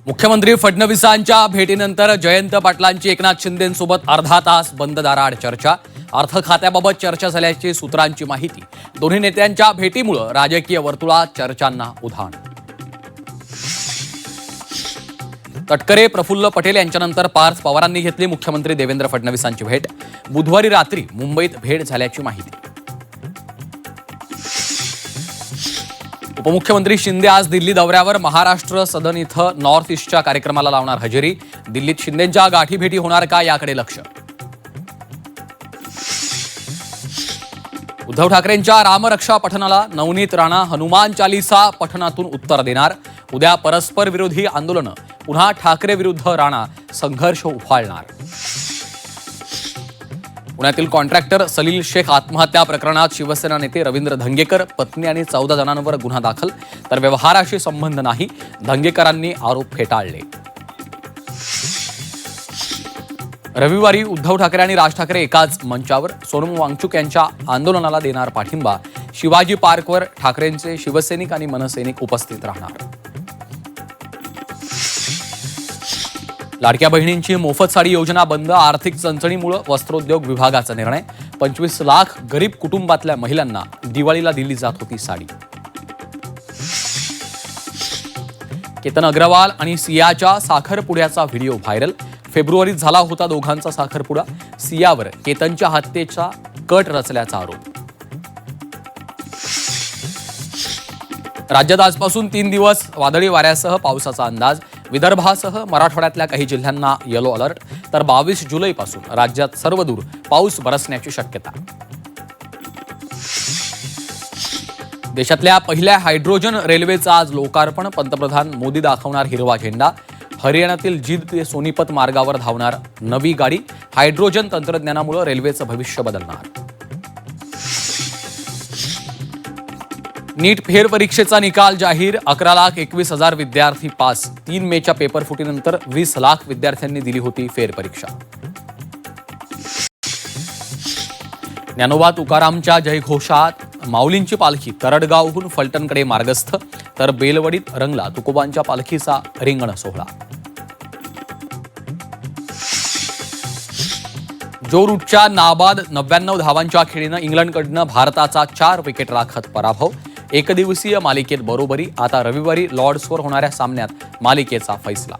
मुख्यमंत्री फडणवीसांच्या भेटीनंतर जयंत पाटलांची एकनाथ शिंदेंसोबत अर्धा तास बंद दाराआड चर्चा. अर्थ खात्याबाबत चर्चा झाल्याची सूत्रांची माहिती. दोन्ही नेत्यांच्या भेटीमुळे राजकीय वर्तुळात चर्चांना उधाण. तटकरे प्रफुल्ल पटेल यांच्यानंतर पार्थ पवारांनी घेतली मुख्यमंत्री देवेंद्र फडणवीसांची भेट. बुधवारी रात्री मुंबईत भेट झाल्याची माहिती. उपमुख्यमंत्री शिंदे आज दिल्ली दौऱ्यावर. महाराष्ट्र सदन इथं नॉर्थ ईस्टच्या कार्यक्रमाला लावणार हजेरी. दिल्लीत शिंदेंच्या गाठीभेटी होणार का याकडे लक्ष. उद्धव ठाकरेंच्या रामरक्षा पठणाला नवनीत राणा हनुमान चालीसा पठणातून उत्तर देणार. उद्या परस्पर विरोधी आंदोलनं. पुन्हा ठाकरे विरुद्ध राणा संघर्ष उफाळणार. पुण्यातील कॉन्ट्रॅक्टर सलील शेख आत्महत्या प्रकरणात शिवसेना नेते रवींद्र धंगेकर, पत्नी आणि 14 जणांवर गुन्हा दाखल. तर व्यवहाराशी संबंध नाही, धंगेकरांनी आरोप फेटाळले. रविवारी उद्धव ठाकरे आणि राज ठाकरे एकाच मंचावर. सोनम वांगचुक यांच्या आंदोलनाला देणार पाठिंबा. शिवाजी पार्कवर ठाकरेंचे शिवसैनिक आणि मनसैनिक उपस्थित राहणार. लाडक्या बहिणींची मोफत साडी योजना बंद. आर्थिक चणचणीमुळे वस्त्रोद्योग विभागाचा निर्णय. 25 लाख गरीब कुटुंबातल्या महिलांना दिवाळीला दिली जात होती साडी. केतन अग्रवाल आणि सियाच्या साखरपुड्याचा व्हिडिओ व्हायरल. फेब्रुवारीत झाला होता दोघांचा साखरपुडा. सियावर केतनच्या हत्येचा कट रचल्याचा आरोप. राज्यात आजपासून 3 दिवस वादळी वाऱ्यासह पावसाचा अंदाज. विदर्भासह मराठवाड्यातल्या काही जिल्ह्यांना येलो अलर्ट. तर 22 जुलैपासून राज्यात सर्वदूर पाऊस बरसण्याची शक्यता. देशातल्या पहिल्या हायड्रोजन रेल्वेचं आज लोकार्पण. पंतप्रधान मोदी दाखवणार हिरवा झेंडा. हरियाणातील जिंद ते सोनीपत मार्गावर धावणार नवी गाडी. हायड्रोजन तंत्रज्ञानामुळे रेल्वेचं भविष्य बदलणार. नीट फेरपरीक्षेचा निकाल जाहीर. 11,21,000 विद्यार्थी पास. 3 मेच्या पेपर फुटीनंतर 20 लाख विद्यार्थ्यांनी दिली होती फेरपरीक्षा. ज्ञानोबा तुकारामच्या जयघोषात माऊलींची पालखी तरडगावहून फलटणकडे मार्गस्थ. तर बेलवडीत रंगला तुकोबांच्या पालखीचा रिंगण सोहळा. जो रूटच्या नाबाद 99 धावांच्या खेळीनं इंग्लंडकडनं भारताचा 4 विकेट राखत पराभव. एकदिवसीय मालिकेत बरोबरी. आता रविवारी लॉर्ड्सवर होणाऱ्या सामन्यात मालिकेचा फैसला.